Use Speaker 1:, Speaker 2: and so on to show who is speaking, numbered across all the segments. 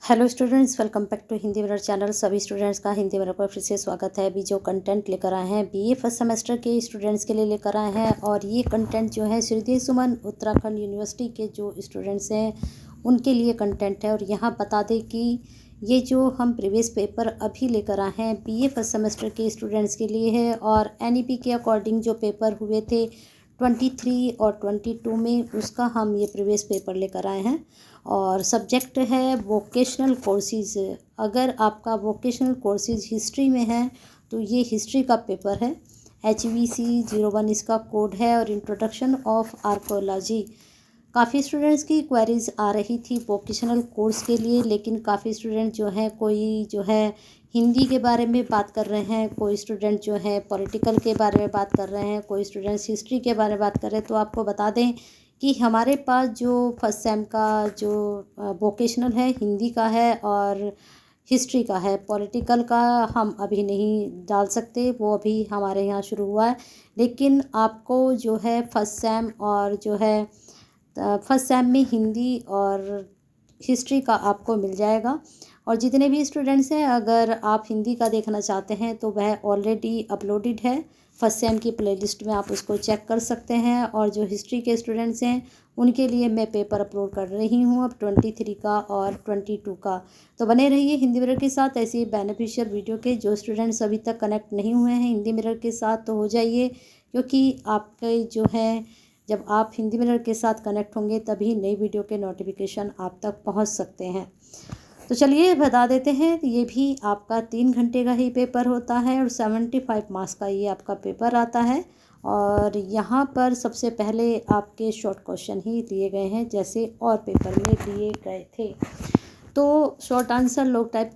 Speaker 1: Hello students, welcome back to Hindi Mirror channel. सभी students का Hindi mirror पर फिर से स्वागत है। अभी जो कंटेंट लेकर आए हैं बीए फर्स्ट सेमेस्टर के स्टूडेंट्स के लिए लेकर आए हैं, और ये कंटेंट जो है श्रीदेव सुमन उत्तराखंड यूनिवर्सिटी के जो स्टूडेंट्स हैं उनके लिए कंटेंट है। और यहाँ बता दें कि ये जो हम प्रीवियस पेपर अभी लेकर आए हैं बीए फर्स्ट सेमेस्टर के स्टूडेंट्स के लिए है, और एनईपी के अकॉर्डिंग जो पेपर हुए थे 23 और 22 में, उसका हम ये प्रीवियस पेपर लेकर आए हैं। और सब्जेक्ट है वोकेशनल कोर्सेज। अगर आपका वोकेशनल कोर्सेज हिस्ट्री में है तो ये हिस्ट्री का पेपर है। HVC01 इसका कोड है, और इंट्रोडक्शन ऑफ आर्कोलॉजी। काफ़ी स्टूडेंट्स की क्वेरीज आ रही थी वोकेशनल कोर्स के लिए, लेकिन काफ़ी स्टूडेंट जो है कोई जो है हिंदी के बारे में बात कर रहे हैं, कोई स्टूडेंट जो है पॉलिटिकल के बारे में बात कर रहे हैं, कोई स्टूडेंट्स हिस्ट्री के बारे में बात कर रहे हैं। तो आपको बता दें कि हमारे पास जो फर्स्ट सेम का जो वोकेशनल है हिंदी का है और हिस्ट्री का है। पॉलिटिकल का हम अभी नहीं डाल सकते, वो अभी हमारे यहाँ शुरू हुआ है। लेकिन आपको जो है फर्स्ट सेम और जो है फर्स्ट सेम में हिंदी और हिस्ट्री का आपको मिल जाएगा। और जितने भी स्टूडेंट्स हैं, अगर आप हिंदी का देखना चाहते हैं तो वह ऑलरेडी अपलोडेड है फर्स्ट सेम की प्लेलिस्ट में, आप उसको चेक कर सकते हैं। और जो हिस्ट्री के स्टूडेंट्स हैं उनके लिए मैं पेपर अपलोड कर रही हूँ अब 23 का और 22 का। तो बने रहिए हिंदी मिरर के साथ ऐसे बेनिफिशियल वीडियो के। जो स्टूडेंट्स अभी तक कनेक्ट नहीं हुए हैं हिंदी मिरर के साथ तो हो जाइए, क्योंकि आपके जो है जब आप हिंदी मिरर के साथ कनेक्ट होंगे तभी नई वीडियो के नोटिफिकेशन आप तक पहुंच सकते हैं। तो चलिए बता देते हैं, ये भी आपका 3 घंटे का ही पेपर होता है और 75 मार्क्स का ये आपका पेपर आता है। और यहाँ पर सबसे पहले आपके शॉर्ट क्वेश्चन ही दिए गए हैं जैसे और पेपर में दिए गए थे। तो शॉर्ट आंसर लोग type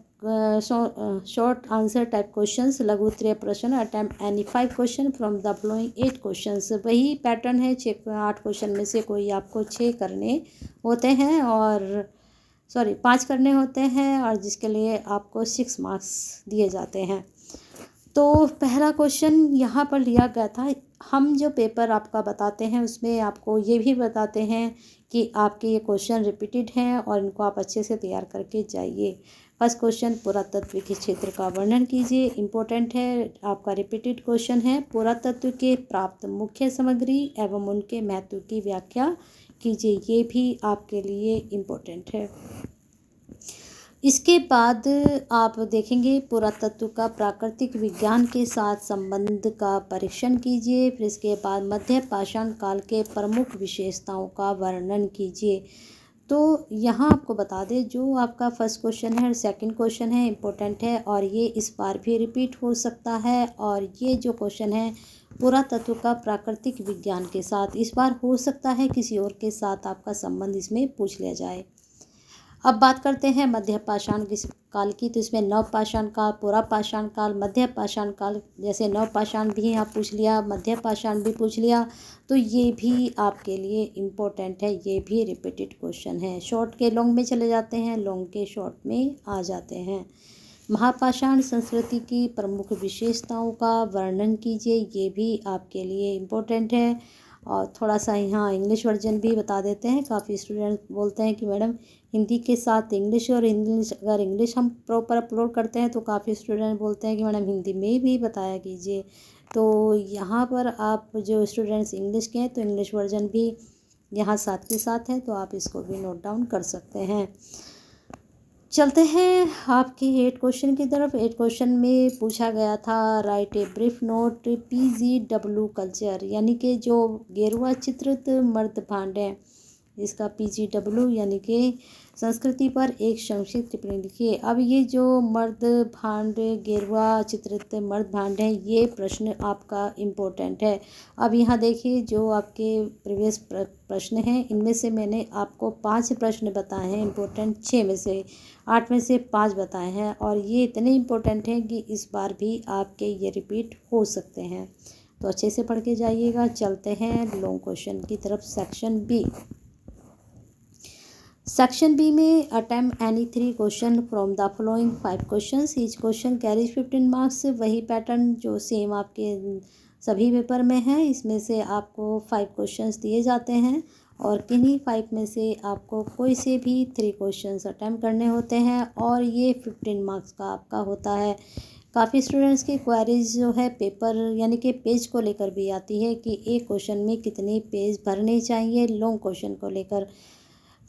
Speaker 1: short answer type questions, लघु उत्तरीय प्रश्न, attempt any 5 question from the following 8 questions. वही पैटर्न है, 8 क्वेश्चन में से कोई आपको 6 करने होते हैं, और 5 करने होते हैं, और जिसके लिए आपको 6 मार्क्स दिए जाते हैं। तो पहला क्वेश्चन यहाँ पर लिया गया था। हम जो पेपर आपका बताते हैं उसमें आपको ये भी बताते हैं कि आपके ये क्वेश्चन रिपीटेड हैं और इनको आप अच्छे से तैयार करके जाइए। फर्स्ट क्वेश्चन, पुरातत्व के क्षेत्र का वर्णन कीजिए। इम्पोर्टेंट है, आपका रिपीटेड क्वेश्चन है। पुरातत्व के प्राप्त मुख्य सामग्री एवं उनके महत्व की व्याख्या कीजिए, ये भी आपके लिए इम्पोर्टेंट है। इसके बाद आप देखेंगे पुरातत्व का प्राकृतिक विज्ञान के साथ संबंध का परीक्षण कीजिए। फिर इसके बाद मध्य पाषाण काल के प्रमुख विशेषताओं का वर्णन कीजिए। तो यहाँ आपको बता दें, जो आपका फर्स्ट क्वेश्चन है और सेकंड क्वेश्चन है इम्पोर्टेंट है, और ये इस बार भी रिपीट हो सकता है। और ये जो क्वेश्चन है पुरातत्व का प्राकृतिक विज्ञान के साथ, इस बार हो सकता है किसी और के साथ आपका संबंध इसमें पूछ लिया जाए। अब बात करते हैं मध्य पाषाण काल की। तो इसमें नव पाषाण काल, पुरा पाषाण काल, मध्य पाषाण काल। जैसे नव पाषाण भी यहाँ पूछ लिया, मध्य पाषाण भी पूछ लिया, तो ये भी आपके लिए इम्पोर्टेंट है। ये भी रिपीटेड क्वेश्चन है। शॉर्ट के लॉन्ग में चले जाते हैं, लॉन्ग के शॉर्ट में आ जाते हैं। महापाषाण संस्कृति की प्रमुख विशेषताओं का वर्णन कीजिए, ये भी आपके लिए इम्पोर्टेंट है। और थोड़ा सा यहाँ इंग्लिश वर्जन भी बता देते हैं। काफ़ी स्टूडेंट बोलते हैं कि मैडम हिंदी के साथ इंग्लिश, और इंग्लिश अगर इंग्लिश हम प्रॉपर अपलोड करते हैं तो काफ़ी स्टूडेंट बोलते हैं कि मैडम हिंदी में भी बताया कीजिए। तो यहाँ पर आप जो स्टूडेंट्स इंग्लिश के हैं तो इंग्लिश वर्जन भी यहाँ साथ के साथ है, तो आप इसको भी नोट डाउन कर सकते हैं। चलते हैं आपके 8 क्वेश्चन की तरफ। 8 क्वेश्चन में पूछा गया था right a brief note PGW culture, यानी कि जो गेरुआ चित्रित मर्द भांड है, इसका PGW यानी कि संस्कृति पर एक संक्षिप्त टिप्पणी लिखिए। अब ये जो मर्द भांड, गेरुआ चित्रित मर्द भांड है, ये प्रश्न आपका इम्पोर्टेंट है। अब यहाँ देखिए, जो आपके प्रीवियस प्रश्न हैं इनमें से मैंने आपको 5 प्रश्न बताए हैं इम्पोर्टेंट, 6 में से 8 में से 5 बताए हैं, और ये इतने इम्पोर्टेंट हैं कि इस बार भी आपके ये रिपीट हो सकते हैं। तो अच्छे से पढ़ के जाइएगा। चलते हैं लॉन्ग क्वेश्चन की तरफ। सेक्शन बी में attempt any 3 question from the following 5 questions, each question carries 15 marks. वही पैटर्न जो सेम आपके सभी पेपर में है, इसमें से आपको 5 क्वेश्चंस दिए जाते हैं और किन्हीं 5 में से आपको कोई से भी 3 क्वेश्चंस अटेम्प्ट करने होते हैं और ये 15 मार्क्स का आपका होता है। काफ़ी स्टूडेंट्स की क्वेरीज जो है पेपर यानी कि पेज को लेकर भी आती है कि एक क्वेश्चन में कितने पेज भरने चाहिए लॉन्ग क्वेश्चन को लेकर।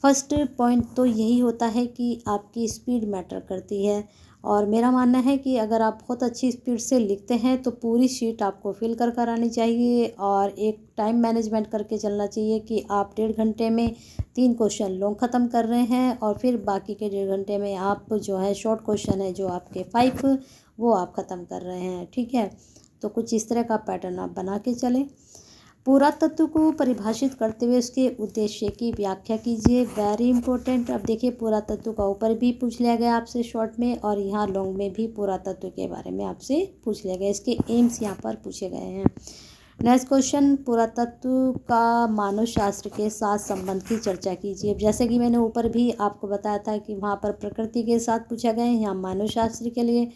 Speaker 1: फर्स्ट पॉइंट तो यही होता है कि आपकी स्पीड मैटर करती है और मेरा मानना है कि अगर आप बहुत अच्छी स्पीड से लिखते हैं तो पूरी शीट आपको फिल कर आनी चाहिए और एक टाइम मैनेजमेंट करके चलना चाहिए कि आप 1.5 घंटे में 3 क्वेश्चन लॉन्ग ख़त्म कर रहे हैं और फिर बाकी के 1.5 घंटे में आप जो है शॉर्ट क्वेश्चन है जो आपके 5 वो आप ख़त्म कर रहे हैं। ठीक है, तो कुछ इस तरह का पैटर्न आप बना के चलें। पुरातत्व को परिभाषित करते हुए उसके उद्देश्य की व्याख्या कीजिए। Very important. अब देखिए पुरातत्व का ऊपर भी पूछ लिया गया आपसे शॉर्ट में और यहाँ लॉन्ग में भी पुरातत्व के बारे में आपसे पूछ लिया गया। इसके एम्स यहाँ पर पूछे गए हैं। नेक्स्ट क्वेश्चन, पुरातत्व का मानव शास्त्र के साथ संबंध की चर्चा कीजिए। जैसे कि मैंने ऊपर भी आपको बताया था कि वहाँ पर प्रकृति के साथ पूछा गया है, यहाँ मानव शास्त्र के लिए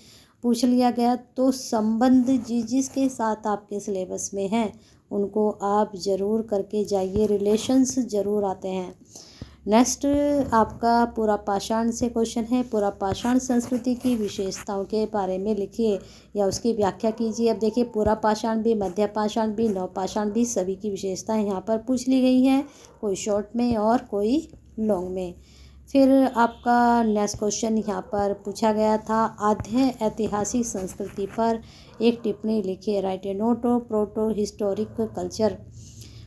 Speaker 1: पूछ लिया गया। तो संबंध जिसके साथ आपके सिलेबस में हैं उनको आप ज़रूर करके जाइए, रिलेशंस ज़रूर आते हैं। नेक्स्ट आपका पूरा पाषाण से क्वेश्चन है। पूरा पाषाण संस्कृति की विशेषताओं के बारे में लिखिए या उसकी व्याख्या कीजिए। अब देखिए पूरा पाषाण भी, मध्य पाषाण भी, नव पाषाण भी, सभी की विशेषताएं यहाँ पर पूछ ली गई हैं, कोई शॉर्ट में और कोई लॉन्ग में। फिर आपका नेक्स्ट क्वेश्चन यहाँ पर पूछा गया था, आद्य ऐतिहासिक संस्कृति पर एक टिप्पणी लिखिए। Right A note of proto historic culture.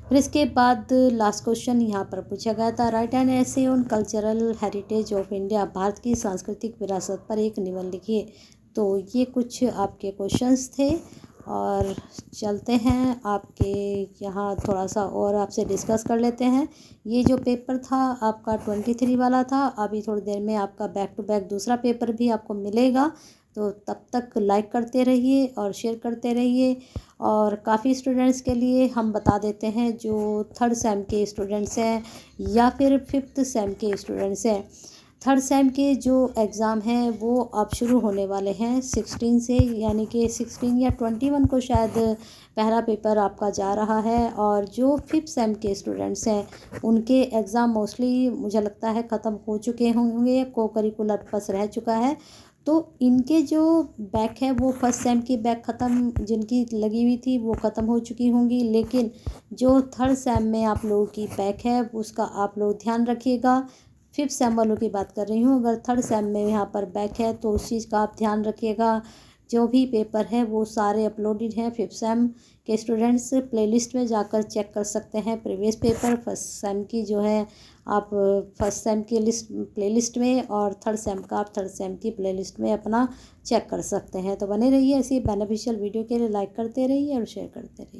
Speaker 1: फिर इसके बाद लास्ट क्वेश्चन यहाँ पर पूछा गया था, राइट एन ऐसे on cultural heritage of India. Bharat की सांस्कृतिक विरासत पर एक निबंध लिखिए। तो ये कुछ आपके क्वेश्चंस थे और चलते हैं आपके यहाँ थोड़ा सा और आपसे डिस्कस कर लेते हैं। ये जो पेपर था आपका 23 वाला था, अभी थोड़ी देर में आपका बैक टू बैक दूसरा पेपर भी आपको मिलेगा। तो तब तक लाइक करते रहिए और शेयर करते रहिए। और काफ़ी स्टूडेंट्स के लिए हम बता देते हैं जो 3rd सेम के स्टूडेंट्स हैं या फिर 5th सेम के स्टूडेंट्स हैं। 3rd सेम के जो एग्ज़ाम हैं वो अब शुरू होने वाले हैं 16 से, यानी कि 16 या 21 को शायद पहला पेपर आपका जा रहा है। और जो 5th सेम के स्टूडेंट्स हैं उनके एग्ज़ाम मोस्टली मुझे लगता है ख़त्म हो चुके होंगे, को करिकुलर बस रह चुका है। तो इनके जो बैक है वो 1st सेम की बैक ख़त्म जिनकी लगी हुई थी वो ख़त्म हो चुकी होंगी, लेकिन जो 3rd सेम में आप लोगों की बैक है उसका आप लोग ध्यान रखिएगा। 5th सेम वालों की बात कर रही हूँ, अगर 3rd सेम में यहाँ पर बैक है तो उस चीज़ का आप ध्यान रखिएगा। जो भी पेपर है वो सारे अपलोडेड हैं 5th सेम के स्टूडेंट्स प्लेलिस्ट में जाकर चेक कर सकते हैं। प्रीवियस पेपर 1st सेम की जो है आप 1st सेम की प्लेलिस्ट में और 3rd सेम का आप 3rd सेम की प्लेलिस्ट में अपना चेक कर सकते हैं। तो बने रहिए ऐसी बेनिफिशियल वीडियो के लिए, लाइक करते रहिए और शेयर करते रहिए।